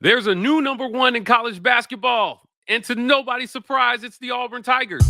There's a new number one in college basketball, and to nobody's surprise, it's the Auburn Tigers.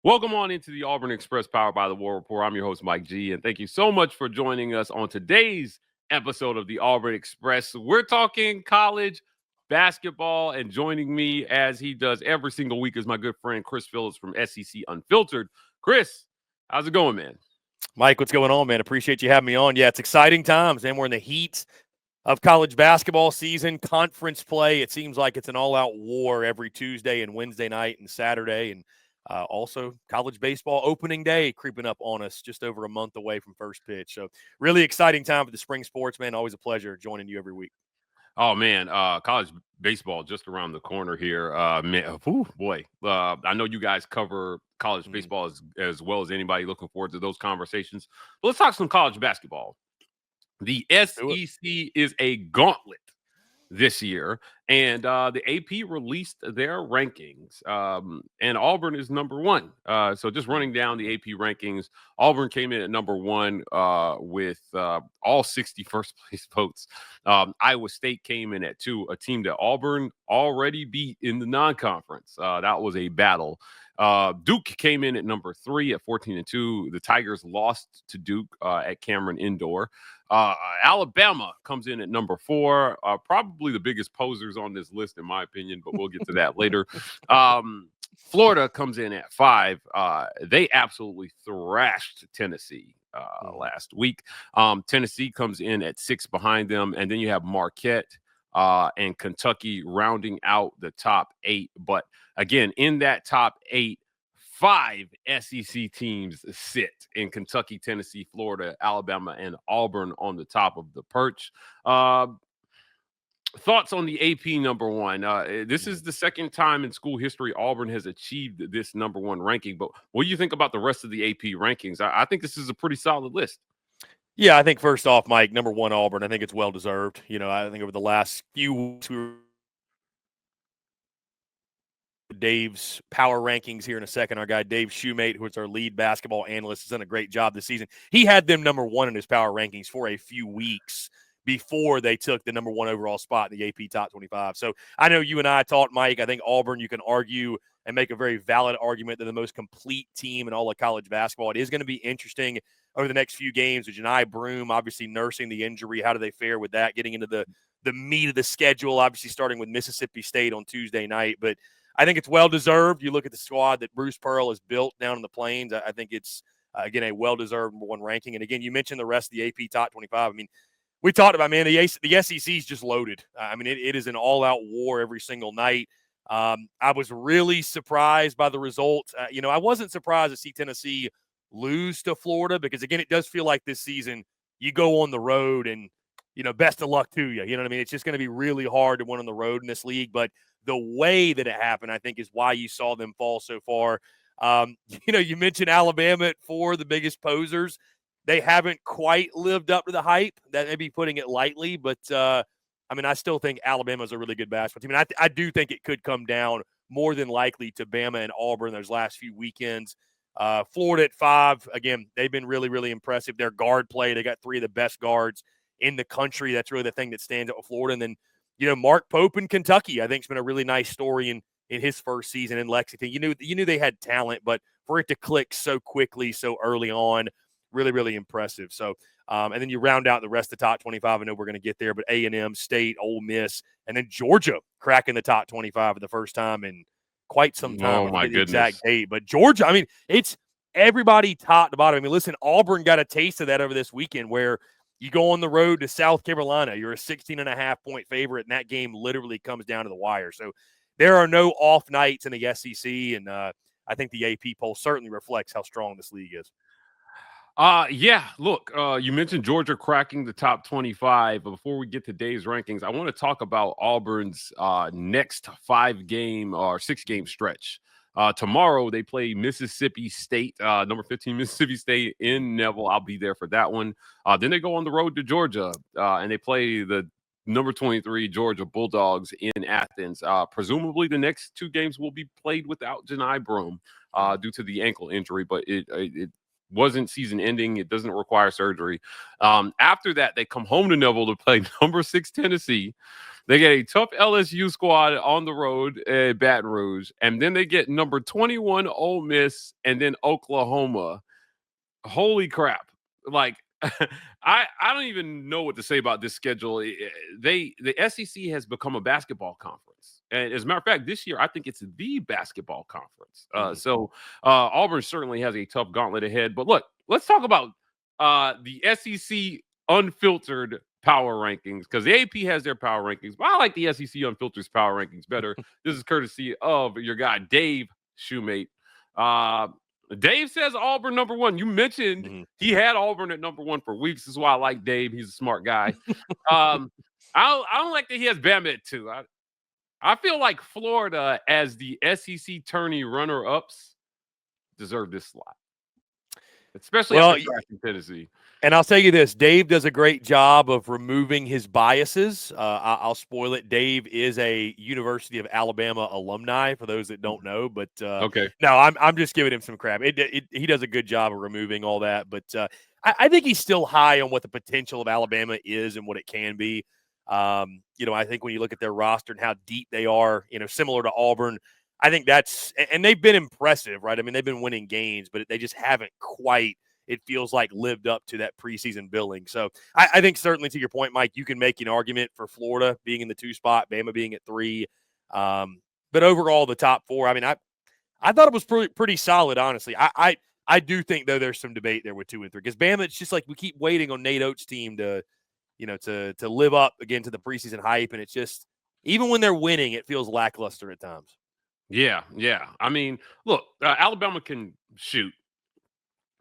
Welcome on into the Auburn Express, powered by the War Report. I'm your host, Mike G, and thank you so much for joining us on today's episode of the Auburn Express. We're talking college basketball, and joining me as he does every single week is my good friend Chris Phillips from SEC Unfiltered. Chris, how's it going, man? Mike, what's going on, man? Appreciate you having me on. Yeah, it's exciting times, man. We're in the heat of college basketball season, conference play. It seems like it's an all-out war every Tuesday and Wednesday night and Saturday, and also college baseball opening day creeping up on us just over a month away from first pitch. So really exciting time for the spring sports, man. Always a pleasure joining you every week. Oh, man, college baseball just around the corner here. Man, boy, I know you guys cover college baseball as well as anybody. Looking forward to those conversations. But let's talk some college basketball. The SEC is a gauntlet this year, and the AP released their rankings, and Auburn is number one. So just running down the AP rankings, Auburn came in at number one with all 60 first place votes. Iowa State came in at two, a team that Auburn already beat in the non-conference. That was a battle. Duke came in at number three at 14-2. The Tigers lost to Duke at Cameron Indoor. Alabama comes in at number four, probably the biggest posers on this list, in my opinion, but we'll get to that later. Florida comes in at five. They absolutely thrashed Tennessee last week. Tennessee comes in at six behind them, and then you have Marquette and Kentucky rounding out the top eight. But again, in that top eight, 5 SEC teams sit in Kentucky, Tennessee, Florida, Alabama, and Auburn on the top of the perch. Thoughts on the AP number one? This is the second time in school history Auburn has achieved this number one ranking. But what do you think about the rest of the AP rankings? I think this is a pretty solid list. Yeah, I think first off, Mike, number one Auburn, I think it's well-deserved. You know, I think over the last few weeks we were Dave's power rankings here in a second. Our guy Dave Shoemate, who is our lead basketball analyst, has done a great job this season. He had them number one in his power rankings for a few weeks before they took the number one overall spot in the AP Top 25. So I know you and I talked, Mike. I think Auburn, you can argue and make a very valid argument. They're the most complete team in all of college basketball. It is going to be interesting over the next few games with Janai Broome obviously nursing the injury. How do they fare with that? Getting into the meat of the schedule, obviously starting with Mississippi State on Tuesday night. But I think it's well-deserved. You look at the squad that Bruce Pearl has built down in the Plains. I think it's, again, a well-deserved number one ranking. And, again, you mentioned the rest of the AP Top 25. I mean, we talked about, man, the SEC is just loaded. I mean, it is an all-out war every single night. I was really surprised by the result. I wasn't surprised to see Tennessee lose to Florida because, again, it does feel like this season you go on the road and, best of luck to you. You know what I mean? It's just going to be really hard to win on the road in this league. But the way that it happened, I think, is why you saw them fall so far. You mentioned Alabama at 4, the biggest posers. They haven't quite lived up to the hype. That may be putting it lightly, but I still think Alabama's a really good basketball team. And I do think it could come down more than likely to Bama and Auburn those last few weekends. Florida at 5, again, they've been really, really impressive. Their guard play, they got 3 of the best guards in the country. That's really the thing that stands out with Florida. And then, Mark Pope in Kentucky, I think, has been a really nice story in his first season in Lexington. You knew they had talent, but for it to click so quickly, so early on, really, really impressive. So, and then you round out the rest of the top 25. I know we're going to get there, but A&M, State, Ole Miss, and then Georgia cracking the top 25 for the first time in quite some time. Oh, my goodness. Exact date. But Georgia, it's everybody top to bottom. Listen, Auburn got a taste of that over this weekend where you go on the road to South Carolina. You're a 16.5-point favorite, and that game literally comes down to the wire. So there are no off nights in the SEC, and I think the AP poll certainly reflects how strong this league is. Look, you mentioned Georgia cracking the top 25. But before we get to Dave's rankings, I want to talk about Auburn's next 5-game or 6-game stretch. Tomorrow they play Mississippi State, number 15 Mississippi State in Neville. I'll be there for that one. Then they go on the road to Georgia, and they play the number 23 Georgia Bulldogs in Athens. Presumably, the next 2 games will be played without Janai Broome due to the ankle injury, but it wasn't season ending. It doesn't require surgery. After that, they come home to Neville to play number 6 Tennessee. They get a tough LSU squad on the road at Baton Rouge, and then they get number 21 Ole Miss and then Oklahoma. Holy crap. Like I don't even know what to say about this schedule. The SEC has become a basketball conference. And as a matter of fact, this year I think it's the basketball conference. So Auburn certainly has a tough gauntlet ahead. But look, let's talk about the SEC unfiltered power rankings, because the AP has their power rankings, but I like the SEC unfiltered power rankings better. This is courtesy of your guy Dave Shoemate. Dave says Auburn number 1. You mentioned he had Auburn at number 1 for weeks. This is why I like Dave. He's a smart guy. I don't like that he has Bama at 2. I feel like Florida, as the SEC tourney runner-ups, deserve this slot, especially after drafting Tennessee. And I'll tell you this, Dave does a great job of removing his biases. I'll spoil it. Dave is a University of Alabama alumni, for those that don't know. But okay, no, I'm just giving him some crap. He does a good job of removing all that. But I think he's still high on what the potential of Alabama is and what it can be. I think when you look at their roster and how deep they are, similar to Auburn, I think that's – and they've been impressive, right? I mean, they've been winning games, but they just haven't quite – it feels like lived up to that preseason billing. So I think certainly to your point, Mike, you can make an argument for Florida being in the 2 spot, Bama being at 3. But overall, the top 4, I mean, I thought it was pretty solid, honestly. I do think, though, there's some debate there with 2 and 3, because Bama, it's just like we keep waiting on Nate Oates' team to live up again to the preseason hype. And it's just, even when they're winning, it feels lackluster at times. Yeah. I mean, look, Alabama can shoot.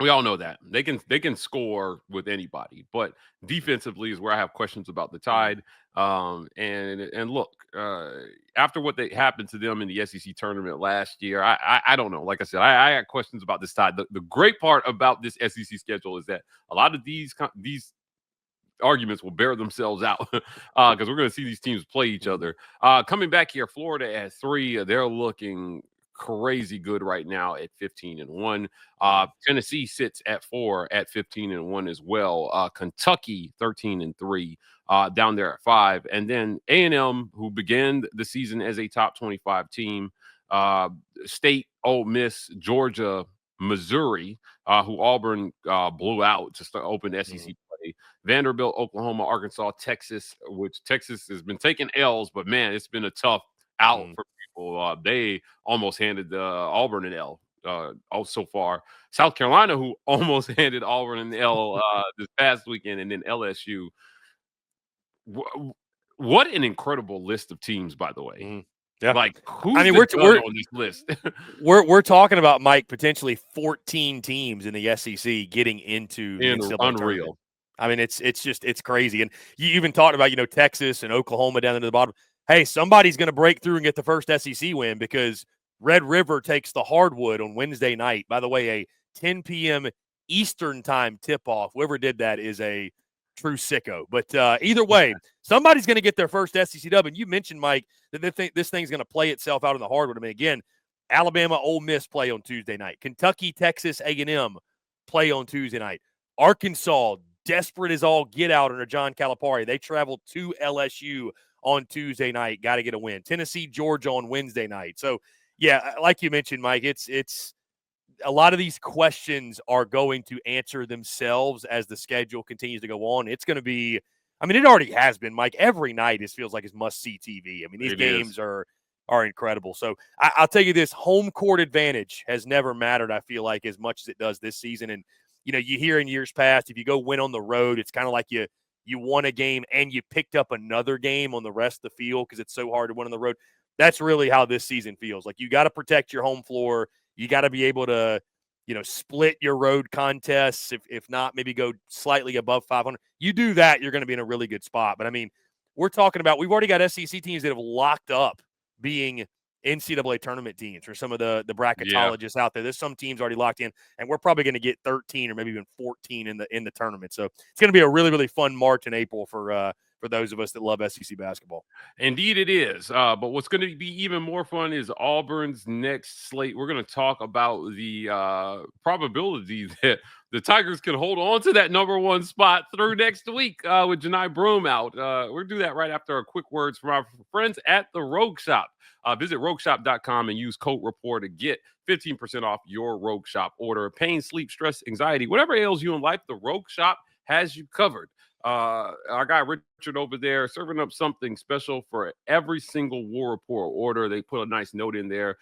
We all know that they can score with anybody, but defensively is where I have questions about the Tide. And look, after what happened to them in the SEC tournament last year, I don't know. Like I said, I got questions about this Tide. The great part about this SEC schedule is that a lot of these arguments will bear themselves out because we're going to see these teams play each other. Coming back here, Florida at 3, they're looking crazy good right now at 15-1. Tennessee sits at 4 at 15-1 as well. Kentucky 13-3 down there at 5, and then A&M, who began the season as a top 25 team. State, Ole Miss, Georgia, Missouri, who Auburn blew out to start open SEC play. Vanderbilt, Oklahoma, Arkansas, Texas, which Texas has been taking L's, but man, it's been a tough out for people. They almost handed Auburn an L so far. South Carolina, who almost handed Auburn an L this past weekend, and then LSU. What an incredible list of teams, by the way. Yeah. Like, who's we're on this list? we're talking about, Mike, potentially 14 teams in the SEC getting into the NCAA unreal tournament. I mean, it's crazy. And you even talked about, Texas and Oklahoma down into the bottom. Hey, somebody's going to break through and get the first SEC win, because Red River takes the hardwood on Wednesday night. By the way, a 10 p.m. Eastern time tip-off. Whoever did that is a true sicko. But either way, somebody's going to get their first SEC dub. And you mentioned, Mike, that this thing's going to play itself out in the hardwood. I mean, again, Alabama, Ole Miss play on Tuesday night. Kentucky, Texas, A&M play on Tuesday night. Arkansas, desperate as all get out under John Calipari. They travel to LSU on Tuesday night. Got to get a win. Tennessee, Georgia on Wednesday night. So, yeah, like you mentioned, Mike, it's a lot of these questions are going to answer themselves as the schedule continues to go on. It's going to be, I mean, it already has been, Mike. Every night it feels like it's must-see TV. I mean, these games are incredible. So I'll tell you this, home court advantage has never mattered, I feel like, as much as it does this season. And, you hear in years past, if you go win on the road, it's kind of like you won a game and you picked up another game on the rest of the field because it's so hard to win on the road. That's really how this season feels. Like, you got to protect your home floor. You got to be able to, split your road contests. If not, maybe go slightly above 500. You do that, you're going to be in a really good spot. But, I mean, we're talking about, we've already got SEC teams that have locked up being NCAA tournament teams for some of the bracketologists out there. There's some teams already locked in, and we're probably going to get 13 or maybe even 14 in the tournament. So it's going to be a really, really fun March and April for for those of us that love SEC basketball. Indeed, it is. But what's going to be even more fun is Auburn's next slate. We're going to talk about the probability that the Tigers can hold on to that number one spot through next week with Janai Broome out. We'll do that right after a quick words from our friends at the Rogue Shop. Visit rogueshop.com and use code REPORT to get 15% off your Rogue Shop order. Pain, sleep, stress, anxiety, whatever ails you in life, the Rogue Shop has you covered. Our guy Richard over there serving up something special for every single War Report order. They put a nice note in there.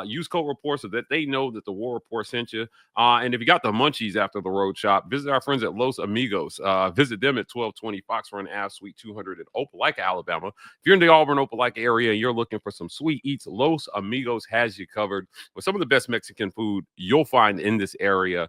Use code REPORT so that they know that the War Report sent you. And if you got the munchies after the road shop, visit our friends at Los Amigos. Visit them at 1220 Fox Run Ave, Suite 200 in Opelika, Alabama. If you're in the Auburn, Opelika area and you're looking for some sweet eats, Los Amigos has you covered with some of the best Mexican food you'll find in this area.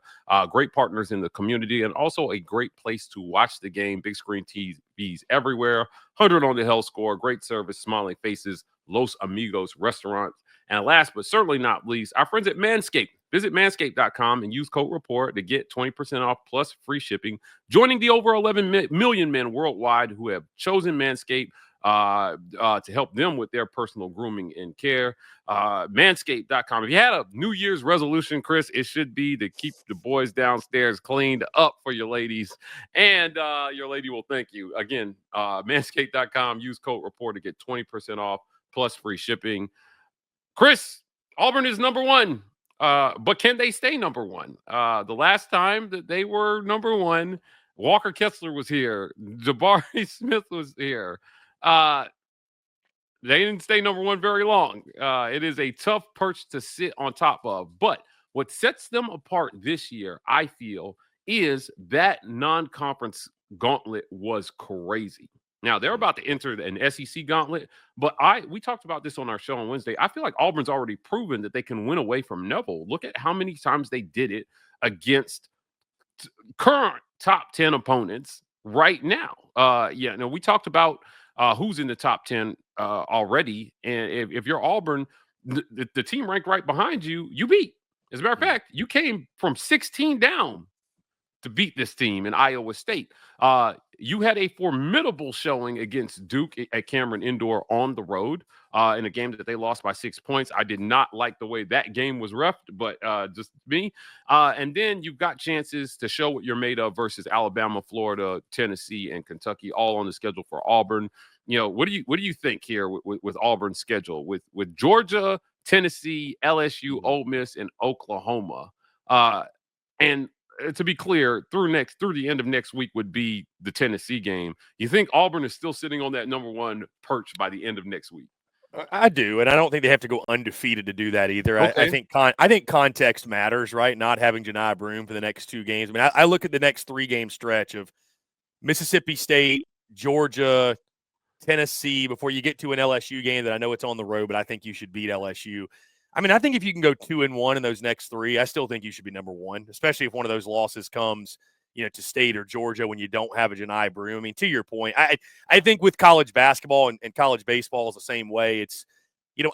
Great partners in the community and also a great place to watch the game. Big screen TVs everywhere. 100 on the health score. Great service, smiling faces. Los Amigos restaurant. And last but certainly not least, our friends at Manscaped. Visit manscaped.com and use code REPORT to get 20% off plus free shipping. Joining the over 11 million men worldwide who have chosen Manscaped to help them with their personal grooming and care. Manscaped.com. If you had a New Year's resolution, Chris, it should be to keep the boys downstairs cleaned up for your ladies. And your lady will thank you. Again, manscaped.com. Use code REPORT to get 20% off plus free shipping. Chris, Auburn is number one. But can they stay number one? The last time that they were number one, Walker Kessler was here. Jabari Smith was here. They didn't stay number one very long. It is a tough perch to sit on top of. But what sets them apart this year, I feel, is that non-conference gauntlet was crazy. Now, they're about to enter an SEC gauntlet, but we talked about this on our show on Wednesday. I feel like Auburn's already proven that they can win away from Neville. Look at how many times they did it against current top 10 opponents right now. We talked about who's in the top 10 already. And if you're Auburn, the team ranked right behind you, you beat. As a matter of fact, you came from 16 down to beat this team in Iowa State. You had a formidable showing against Duke at Cameron Indoor on the road in a game that they lost by 6 points. I did not like the way that game was reffed, but just me. And then you've got chances to show what you're made of versus Alabama, Florida, Tennessee, and Kentucky, all on the schedule for Auburn. What do you think here with Auburn's schedule with Georgia, Tennessee, LSU, Ole Miss, and Oklahoma? And to be clear, through the end of next week would be the Tennessee game. You think Auburn is still sitting on that number one perch by the end of next week? I do, and I don't think they have to go undefeated to do that either. Okay. I think context matters, right? Not having Janai Broome for the next two games. I mean, I look at the next 3-game stretch of Mississippi State, Georgia, Tennessee before you get to an LSU game that I know it's on the road, but I think you should beat LSU. I mean, I think if you can go 2-1 in those next 3, I still think you should be number one, especially if one of those losses comes, to State or Georgia when you don't have a Janai Broome. I mean, to your point, I think with college basketball and college baseball is the same way. It's,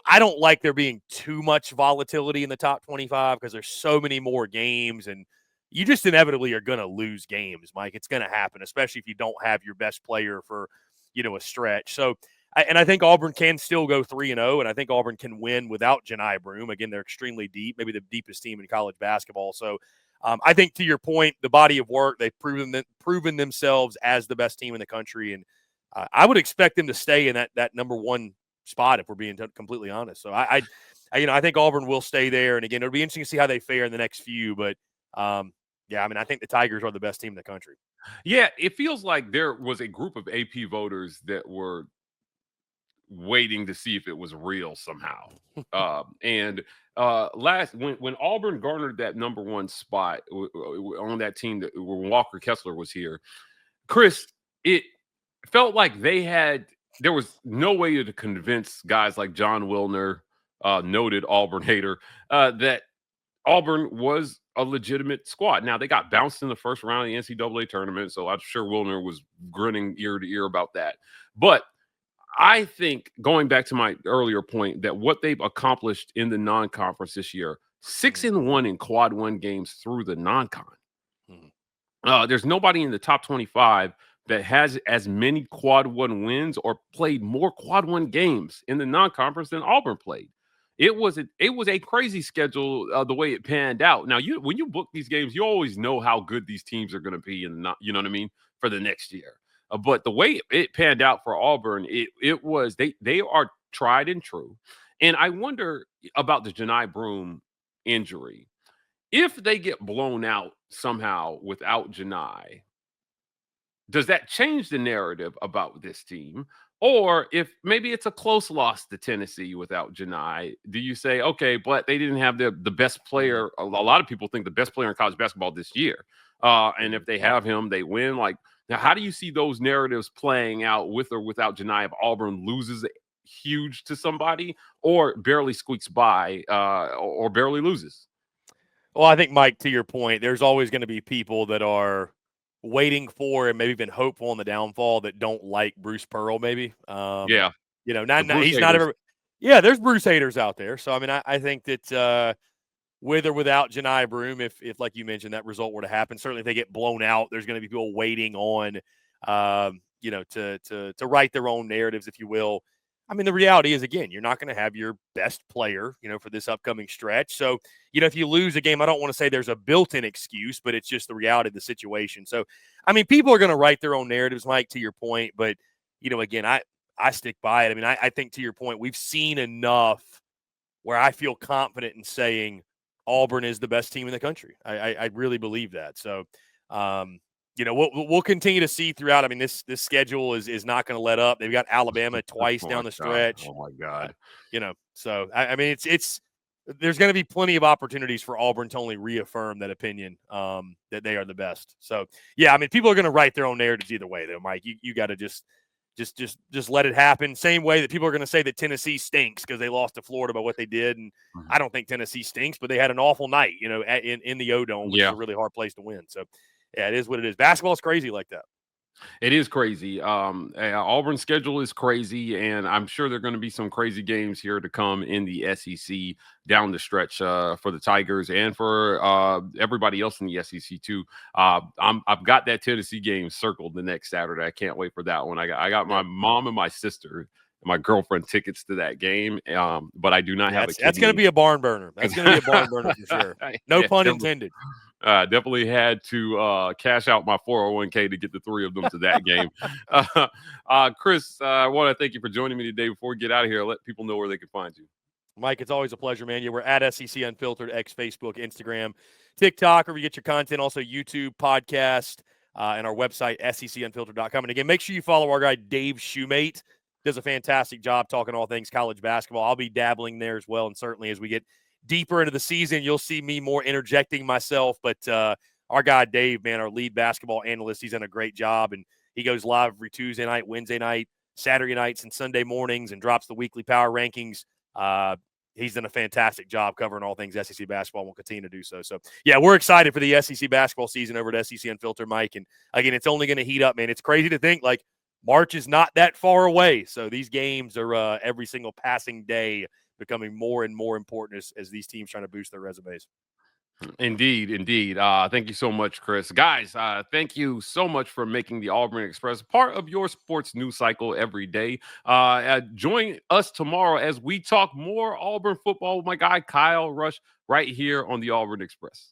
I don't like there being too much volatility in the top 25 because there's so many more games and you just inevitably are going to lose games, Mike. It's going to happen, especially if you don't have your best player for, a stretch. So, I think Auburn can still go 3-0, and I think Auburn can win without Janai Broome. Again, they're extremely deep, maybe the deepest team in college basketball. So I think to your point, the body of work, they've proven themselves as the best team in the country, and I would expect them to stay in that number one spot if we're being completely honest. So I think Auburn will stay there, and again, it'll be interesting to see how they fare in the next few. But I think the Tigers are the best team in the country. Yeah, it feels like there was a group of AP voters that were waiting to see if it was real somehow. When Auburn garnered that number one spot on that team when Walker Kessler was here, Chris, it felt like there was no way to convince guys like John Wilner, noted Auburn hater, that Auburn was a legitimate squad. Now, they got bounced in the first round of the NCAA tournament, so I'm sure Wilner was grinning ear to ear about that. But I think, going back to my earlier point, that what they've accomplished in the non-conference this year, 6-1 in quad one games through the non-con. There's nobody in the top 25 that has as many quad one wins or played more quad one games in the non-conference than Auburn played. It was a crazy schedule the way it panned out. Now, when you book these games, you always know how good these teams are going to be, and not, you know what I mean, for the next year. But the way it panned out for Auburn, it was they are tried and true. And I wonder about the Janai Broom injury. If they get blown out somehow without Janai, does that change the narrative about this team? Or if maybe it's a close loss to Tennessee without Janai, do you say, okay, but they didn't have the best player? A lot of people think the best player in college basketball this year. And if they have him, they win. Like, now, how do you see those narratives playing out with or without Janai if Auburn loses huge to somebody or barely squeaks by or barely loses? Well, I think, Mike, to your point, there's always going to be people that are waiting for and maybe been hopeful on the downfall that don't like Bruce Pearl, maybe. Yeah. Not Bruce he's not haters. ever. Yeah, there's Bruce haters out there. So, I mean, I think that with or without Janai Broom, if like you mentioned, that result were to happen, certainly if they get blown out, there's going to be people waiting on, to write their own narratives, if you will. I mean, the reality is, again, you're not going to have your best player, for this upcoming stretch. So, if you lose a game, I don't want to say there's a built-in excuse, but it's just the reality of the situation. So, I mean, people are going to write their own narratives, Mike, to your point. But, again, I stick by it. I mean, I think to your point, we've seen enough where I feel confident in saying Auburn is the best team in the country. I really believe that. So, we'll continue to see throughout. I mean, this schedule is not going to let up. They've got Alabama twice Oh down my the God. stretch. Oh my God. So I mean, it's there's going to be plenty of opportunities for Auburn to only reaffirm that opinion that they are the best. So yeah, I mean, people are going to write their own narratives either way, though, Mike. You got to just let it happen. Same way that people are going to say that Tennessee stinks because they lost to Florida by what they did, and I don't think Tennessee stinks, but they had an awful night, in the O-Dome, which is Yeah. a really hard place to win. So yeah, it is what it is. Basketball is crazy like that. It is crazy. Auburn's schedule is crazy, and I'm sure there are going to be some crazy games here to come in the SEC down the stretch for the Tigers and for everybody else in the SEC too. I've got that Tennessee game circled the next Saturday. I can't wait for that one. I got my mom and my sister and my girlfriend tickets to that game, but I do not have a That's going to be a barn burner. That's going to be a barn burner for sure. No Yeah, pun definitely. intended. Definitely had to cash out my 401k to get the three of them to that game. Chris, I want to thank you for joining me today. Before we get out of here, let people know where they can find you. Mike, it's always a pleasure, man. We're at SEC Unfiltered, X, Facebook, Instagram, TikTok, where you get your content, also YouTube, podcast, and our website, secunfiltered.com. And again, make sure you follow our guy, Dave Shoemate. Does a fantastic job talking all things college basketball. I'll be dabbling there as well, and certainly as we get deeper into the season, you'll see me more interjecting myself. But our guy, Dave, man, our lead basketball analyst, he's done a great job, and he goes live every Tuesday night, Wednesday night, Saturday nights, and Sunday mornings, and drops the weekly power rankings. He's done a fantastic job covering all things SEC basketball and will continue to do so. So, yeah, we're excited for the SEC basketball season over at SEC Unfiltered, Mike. And, again, it's only going to heat up, man. It's crazy to think, like, March is not that far away. So these games are every single passing day becoming more and more important as these teams trying to boost their resumes. Indeed, indeed. Thank you so much, Chris. Guys, thank you so much for making the Auburn Express part of your sports news cycle every day. Join us tomorrow as we talk more Auburn football with my guy, Kyle Rush, right here on the Auburn Express.